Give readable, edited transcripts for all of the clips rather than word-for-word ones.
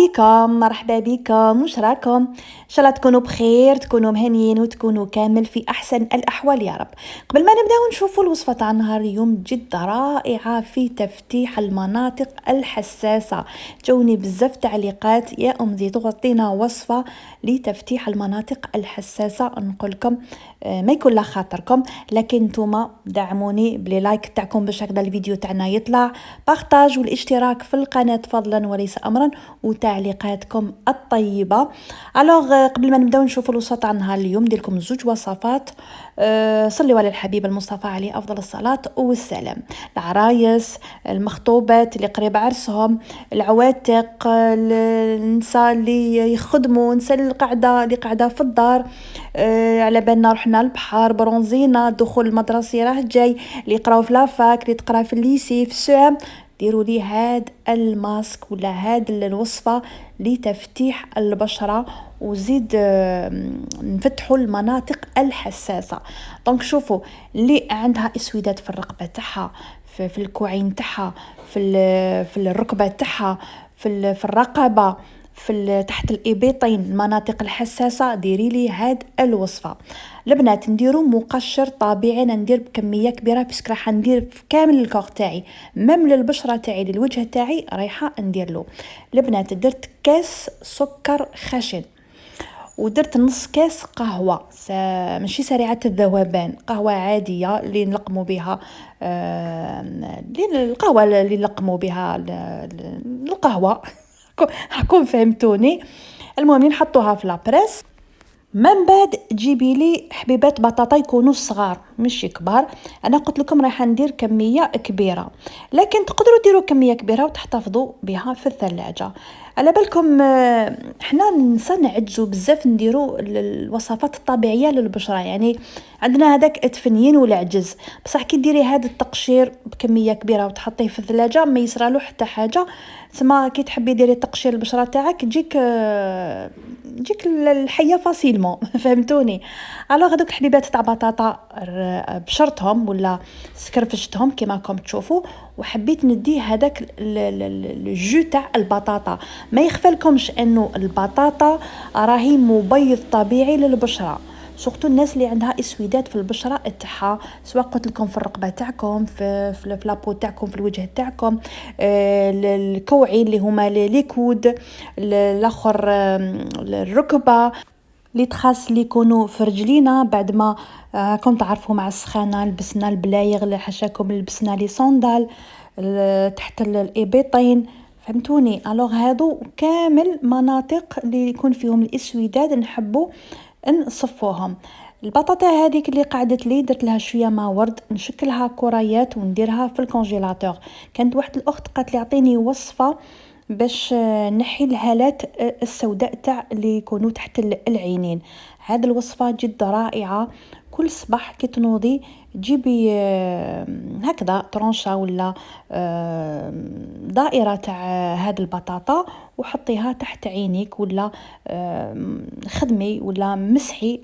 بكم، مرحبا بكم، واش راكم؟ ان شاء الله تكونوا بخير، تكونوا مهنيين وتكونوا كامل في احسن الاحوال يا رب. قبل ما نبداو نشوفوا الوصفه تاع نهار اليوم جد رائعه في تفتيح المناطق الحساسه. جوني بزاف تعليقات يا زيدو غطينا وصفه لتفتيح المناطق الحساسه. نقول لكم ما يكون لا خاطركم، لكن نتوما دعموني بلي لايك تاعكم باش هكذا الفيديو تاعنا يطلع، بارطاج والاشتراك في القناه فضلا وليس امرا، وتعليقاتكم الطيبه. الوغ قبل ما نبداو نشوفوا الوصفه تاع نهار اليوم ندير لكم زوج وصفات. صلوا على الحبيب المصطفى عليه افضل الصلاه والسلام. العرايس، المخطوبات اللي قريب عرسهم، العواتق، النساء اللي يخدموا، النساء اللي قاعده في الدار، على بالنا رحنا البحر، برونزينا، دخول المدرسه راه جاي، اللي يقراو في لافاك، اللي تقرا في الليسي، في السوام، ديروا لي هاد الماسك ولا هاد الوصفه لتفتيح البشره وزيد نفتحوا المناطق الحساسه. دونك شوفوا اللي عندها اسودات في الرقبه تاعها، في الكوعين تاعها، في الركبه تاعها، في الرقبه، تحت الابيطين، المناطق الحساسه، ديري لي هاد الوصفه. البنات نديرو مقشر طبيعي، ندير بكميه كبيره باسكو راح ندير في كامل الكور تاعي، ميم للبشره تاعي للوجه تاعي رايحه ندير له. البنات درت كاس سكر خشن، ودرت نص كاس قهوه ماشي سريعه الذوبان، قهوه عاديه اللي نلقموا بها، القهوه اللي نلقموا بها القهوه راكم فهمتوني. المهم نحطوها في لابريس. من بعد تجيبي لي حبيبات بطاطا يكونوا صغار ماشي كبار. انا قلت لكم راح ندير كميه كبيره، لكن تقدروا ديروا كميه كبيره وتحتفظوا بها في الثلاجه. على بالكم احنا نعجزوا بزاف نديروا الوصفات الطبيعيه للبشره، يعني عندنا هذاك التفنين والعجز. بصح كي ديري هذا التقشير بكميه كبيره وتحطيه في الثلاجه ما يصرالو حتى حاجه. تسمى كي تحبي ديري تقشير البشره تاعك تجيك الحيه فاسيلمون فهمتوني. الوغ هذوك الحبيبات تاع بطاطا بشرتهم ولا سكرفشتهم كما راكم تشوفوا، وحبيت ندي هذاك الجو تاع البطاطا. ما يخفلكمش انه البطاطا راهي مبيض طبيعي للبشره، سورتو الناس اللي عندها اسودات في البشره تاعها، سواء قلت لكم في الرقبه تاعكم، في لابو تاعكم، في الوجه تاعكم، الكوعين اللي هما لي كود، الاخر الركبه، اللي تخاص اللي يكونوا في رجلينا بعد ما كنت تعرفوا مع السخانه لبسنا البلايغ اللي حشاكم، لبسنا لي صندال تحت الابيطين، فهمتوني. الوغ هادو كامل مناطق اللي يكون فيهم الاسوداد نحبوا نصفوهم. البطاطا هذيك اللي قعدت لي درت لها شويه ما ورد، نشكلها كريات ونديرها في الكونجيلاتور. كانت واحد الاخت قالت لي اعطيني وصفه باش نحي الهالات السوداء تاع اللي يكونوا تحت العينين. هذه الوصفه جد رائعه. كل صباح كي تنوضي جيبي هكذا طرونشة ولا دائرة تاع هاد البطاطا وحطيها تحت عينيك، ولا خدمي ولا مسحي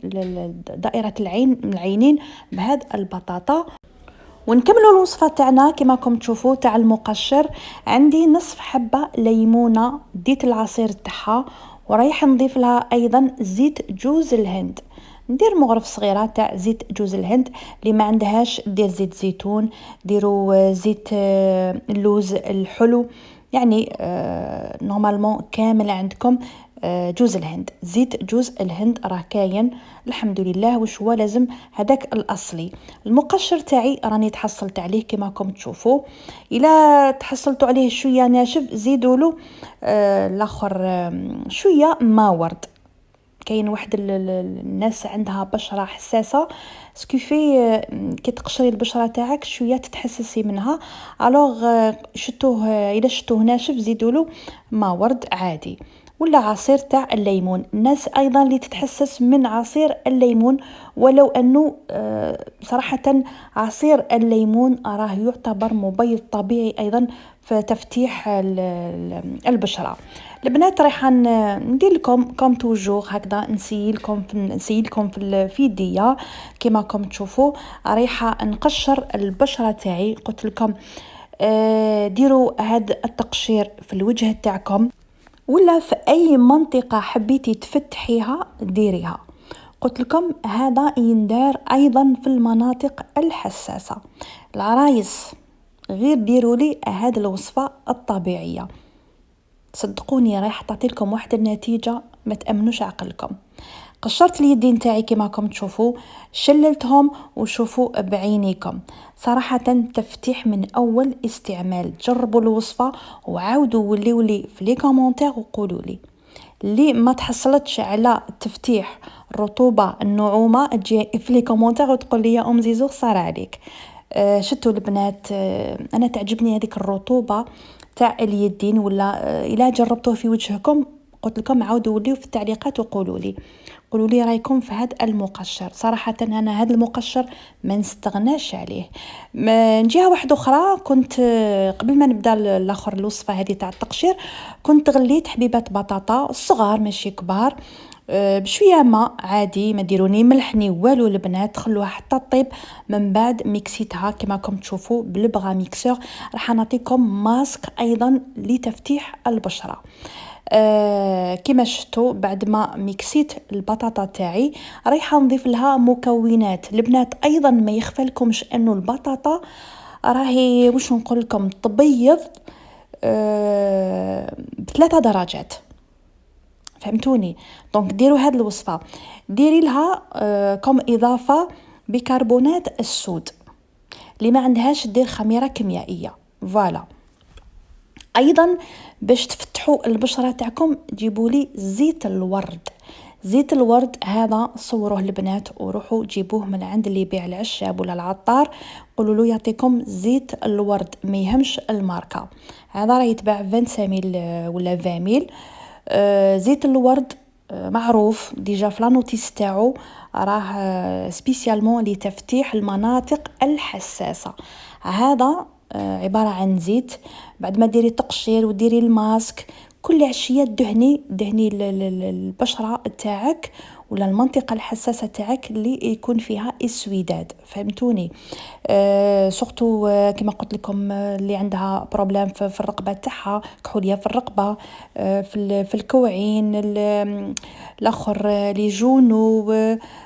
دائرة العينين بهاد البطاطا. ونكملوا الوصفه تاعنا كما راكم تشوفوا تاع المقشر. عندي نصف حبه ليمونه ديت العصير تاعها، ورايح نضيف لها ايضا زيت جوز الهند. ندير مغرف صغيره تاع زيت جوز الهند. اللي ما عندهاش دير زيت زيتون، ديروا زيت اللوز الحلو، يعني نورمالمون كامل عندكم جوز الهند. زيت جوز الهند راه كاين الحمد لله، وش هو لازم هذاك الاصلي. المقشر تاعي راني تحصلت عليه كما راكم تشوفوا. الا تحصلتوا عليه شويه ناشف زيدوا له الاخر شويه ما ورد. كاين واحد الناس عندها بشره حساسه سكيفي كي تقشري البشره تاعك شويه تتحسسي منها. الوغ شتوه الا شتوه ناشف زيدوا له ما ورد عادي، ولا عصير تاع الليمون. الناس ايضا اللي تتحسس من عصير الليمون، ولو انه صراحه عصير الليمون راه يعتبر مبيض طبيعي ايضا في تفتيح البشره. البنات رايحه ندير لكم كوم توجور هكذا، نسيلكم في يديا كما راكم تشوفوا. رايحه نقشر البشره تاعي. قلت لكم ديروا هذا التقشير في الوجه تاعكم ولا في اي منطقة حبيتي تفتحيها ديريها. قلت لكم هذا يندار ايضا في المناطق الحساسة. العرايس غير ديروا لي هذه الوصفة الطبيعية، صدقوني راح تعطي لكم واحد النتيجة ما تأمنوش عقلكم. قشرت اليدين تاعي كما راكم تشوفوا، شللتهم وشوفوا بعينيكم. صراحة تفتيح من اول استعمال. جربوا الوصفة وعاودوا وليوا لي في لي كومونتير وقولوا لي. اللي ما تحصلتش على تفتيح الرطوبة النعومة تجي في لي كومونتير وتقول لي يا ام زيزو صار عليك. شتوا البنات، انا تعجبني هذيك الرطوبة تاع اليدين، ولا الا جربتوه في وجهكم قلت لكم عاودوا وليو في التعليقات وقولوا لي، قولوا لي رايكم في هذا المقشر. صراحه انا هذا المقشر ما نستغناش عليه. من جهه واحده اخرى كنت قبل ما نبدا الاخر الوصفه هذه تاع التقشير كنت غليت حبيبات بطاطا صغار ماشي كبار، بشويه ماء عادي، ما ديروني ملحني والو البنات، خلوها حتى طيب. من بعد ميكسيتها كما راكم تشوفوا بالبغا ميكسور. راح نعطيكم ماسك ايضا لتفتيح البشره. كما شفتوا بعد ما ميكسيت البطاطا تاعي رايحه نضيف لها مكونات. البنات ايضا ما يخفلكمش انه البطاطا راهي واش نقول لكم تبيض ب3 درجات، فهمتوني؟ دونك ديروا هذه الوصفه، ديري لها كم اضافه بيكربونات الصود. اللي ما عندهاش دير خميره كيميائيه. فوالا. ايضا باش تفتحوا البشره تاعكم جيبوا لي زيت الورد. زيت الورد هذا صوروه البنات وروحوا جيبوه من عند اللي يبيع العشاب ولا العطار، قولوا له يعطيكم زيت الورد، ما يهمش الماركه. هذا راه يتباع 25 ميل ولا 20 ميل. زيت الورد معروف ديجا في لانوتيس تاعو، راه سبيسيالمون لتفتيح المناطق الحساسه. هذا عباره عن زيت. بعد ما ديري تقشير وديري الماسك كل عشيه دهني البشره تاعك ولا المنطقه الحساسه تاعك اللي يكون فيها اسوداد، فهمتوني؟ سورتو كما قلت لكم اللي عندها بروبليم في الرقبه تاعها، كحوليه في الرقبه، في الكوعين، الاخر لي جونو،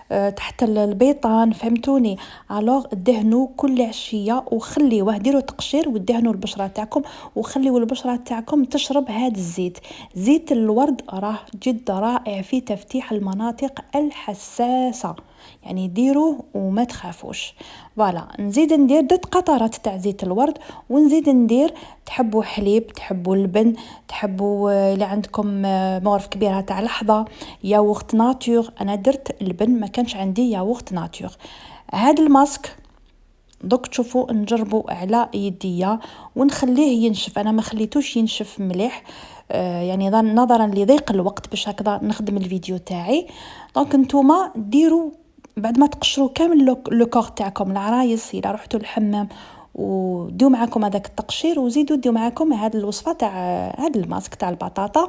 تحت البيطان، فهمتوني؟ الوغ دهنوا كل عشيه وخليوه، ديروا تقشير ودهنوا البشره تاعكم وخليوا البشره تاعكم تشرب هذا الزيت. زيت الورد راه جد رائع في تفتيح المناطق الحساسه، يعني ديروه وما تخافوش. فوالا. نزيد ندير 3 قطرات تاع زيت الورد، ونزيد ندير تحبوا حليب، تحبوا لبن، تحبوا الا عندكم مغرف كبيره تاع لحظه، ياغورت ناتور. انا درت لبن، ما كانش عندي ياغورت ناتور. هذا الماسك دوك تشوفوا نجربوا على يديا ونخليه ينشف. انا ما خليتوش ينشف مليح، يعني نظرا لضيق الوقت باش هكذا نخدم الفيديو تاعي. دونك نتوما ديروا بعد ما تقشروا كامل لو كور تاعكم العرايس الى رحتوا الحمام، وديو معاكم هذاك التقشير وزيدوا ديو معاكم هذه الوصفه تاع هذا الماسك تاع البطاطا.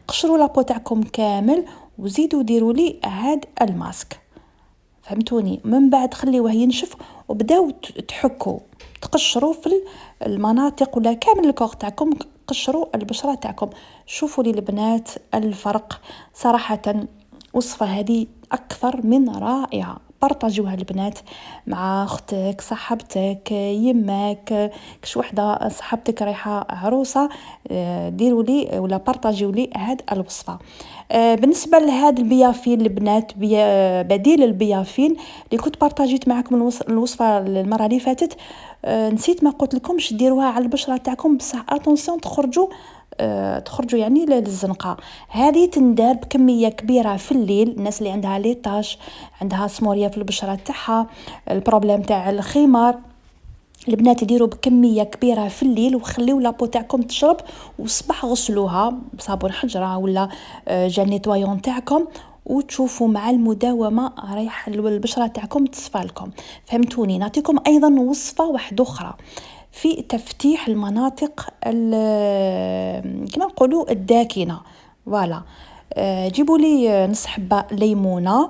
قشروا لابو تاعكم كامل وزيدوا ديروا لي هذا الماسك، فهمتوني؟ من بعد خليوه ينشف وبداو تحكوا تقشروا في المناطق ولا كامل الكور تاعكم، قشروا البشره تاعكم. شوفوا لي البنات الفرق. صراحه وصفه هذه اكثر من رائعه. بارطاجوها البنات مع اختك، صاحبتك، يماك، كش وحده صاحبتك رايحه عروسه، ديروا لي ولا بارطاجيو لي هاد الوصفه. بالنسبه لهاد البيافين البنات، بديل البيافين اللي كنت بارطاجيت معكم الوصفه المره اللي فاتت، نسيت ما قلت لكمش ديروها على البشره تاعكم، بصح اتونسيون تخرجوا يعني للزنقه. هذه تندار بكميه كبيره في الليل. الناس اللي عندها ليطاج، عندها سموريه في البشره تاعها، البروبليم تاع الخمار، البنات يديروا بكميه كبيره في الليل وخليو لابو تاعكم تشرب، والصباح غسلوها بصابون حجره ولا جل نيتوايون تاعكم، وتشوفوا مع المداومه رايح البشره تاعكم تصفى لكم. فهمتوني؟ نعطيكم ايضا وصفه واحده اخرى في تفتيح المناطق كما نقولوا الداكنه. فوالا. جيبوا لي نص حبه ليمونه،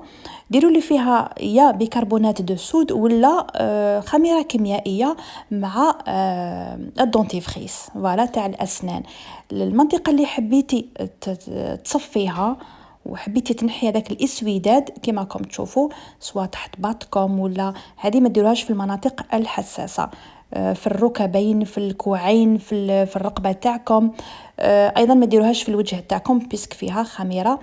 ديروا لي فيها يا بيكربونات دو صود ولا خميره كيميائيه مع الدونتيفريس فوالا تاع الاسنان. المنطقه اللي حبيتي تصفيها وحبيتي تنحي هذاك الاسوداد كما راكم تشوفوا، سواء تحت باطكم ولا هذه ما ديروهاش في المناطق الحساسه، في الركبين، في الكوعين، في الرقبه تاعكم. ايضا ما ديروهاش في الوجه تاعكم بيسك فيها خميره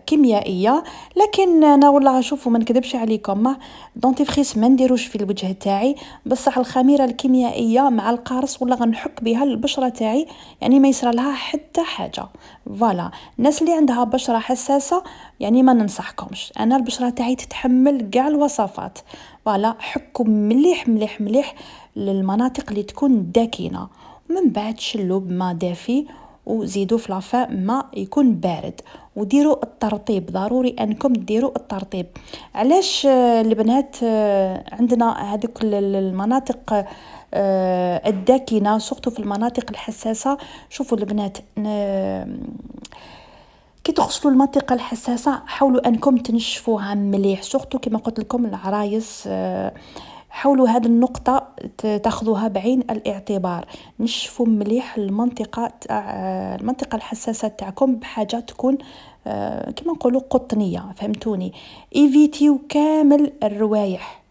كيميائيه. لكن انا والله شوفوا ما نكذبش عليكم، دونتيفريس ما نديروش في الوجه تاعي، بصح الخميره الكيميائيه مع القارص ولا غنحك بها البشره تاعي، يعني ما يصرى لها حتى حاجه. فوالا الناس اللي عندها بشره حساسه يعني ما ننصحكمش، انا البشره تاعي تتحمل كاع الوصفات. فوالا حكوا مليح مليح مليح للمناطق اللي تكون داكنه، ومن بعد شلوا بما دافي وزيدوا في لافاء ما يكون بارد، وديروا الترطيب، ضروري انكم ديروا الترطيب. علاش البنات عندنا هذوك المناطق الداكنه سورتو في المناطق الحساسه؟ شوفوا البنات كي تغسلوا المنطقه الحساسه حاولوا انكم تنشفوها مليح، سورتو كما قلت لكم العرايس، حاولوا هذه النقطة تاخذوها بعين الاعتبار، نشفوا مليح المنطقة المنطقة الحساسة تاعكم بحاجة تكون كما نقولوا قطنية، فهمتوني؟ ايفيتيو كامل الروايح،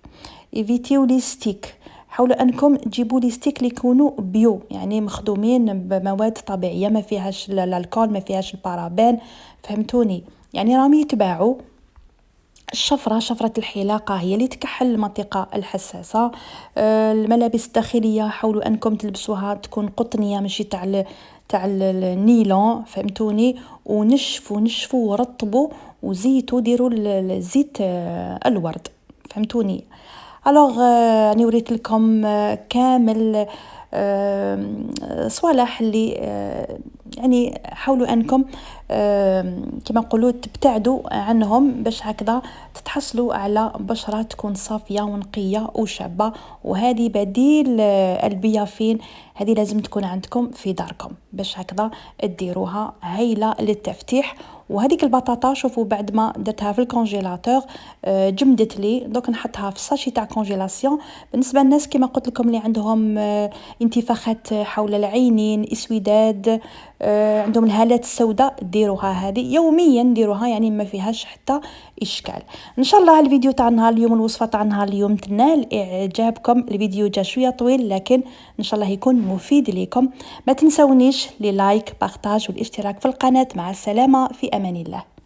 ايفيتيو لي ستيك، حاولوا انكم تجيبوا لي ستيك اللي يكونوا بيو، يعني مخدومين بمواد طبيعية ما فيهاش الكول، ما فيهاش البارابين، فهمتوني؟ يعني راهم يتباعوا. شفرة الحلاقة هي اللي تكحل المنطقة الحساسة. الملابس الداخلية حاولوا أنكم تلبسوها تكون قطنية ماشي تاع النيلون، فهمتوني؟ ونشفوا ورطبوا وزيتوا، ديروا الزيت الورد، فهمتوني؟ الوغ راني وريت لكم كامل صوالح اللي يعني حاولوا انكم كما نقولوا تبتعدوا عنهم باش هكذا تتحصلوا على بشره تكون صافيه ونقيه وشابه. وهذه بديل البيافين، هذه لازم تكون عندكم في داركم باش هكذا ديروها هايله للتفتيح. وهذيك البطاطا شوفوا بعد ما درتها في الكونجيلاتور جمدت لي، دوك نحطها في الساشي تاع كونجيلاسيون. بالنسبه للناس كما قلت لكم اللي عندهم انتفاخات حول العينين، اسوداد، عندهم الهالات السوداء، ديروها هذه يوميا، ديروها يعني ما فيهاش حتى اشكال. ان شاء الله الفيديو تاع نهار اليوم، الوصفه تاع نهار اليوم تنال اعجابكم. الفيديو جا شويه طويل لكن ان شاء الله يكون مفيد لكم. ما تنسونيش لي لايك بارطاج والاشتراك في القناه. مع السلامه، في امان الله.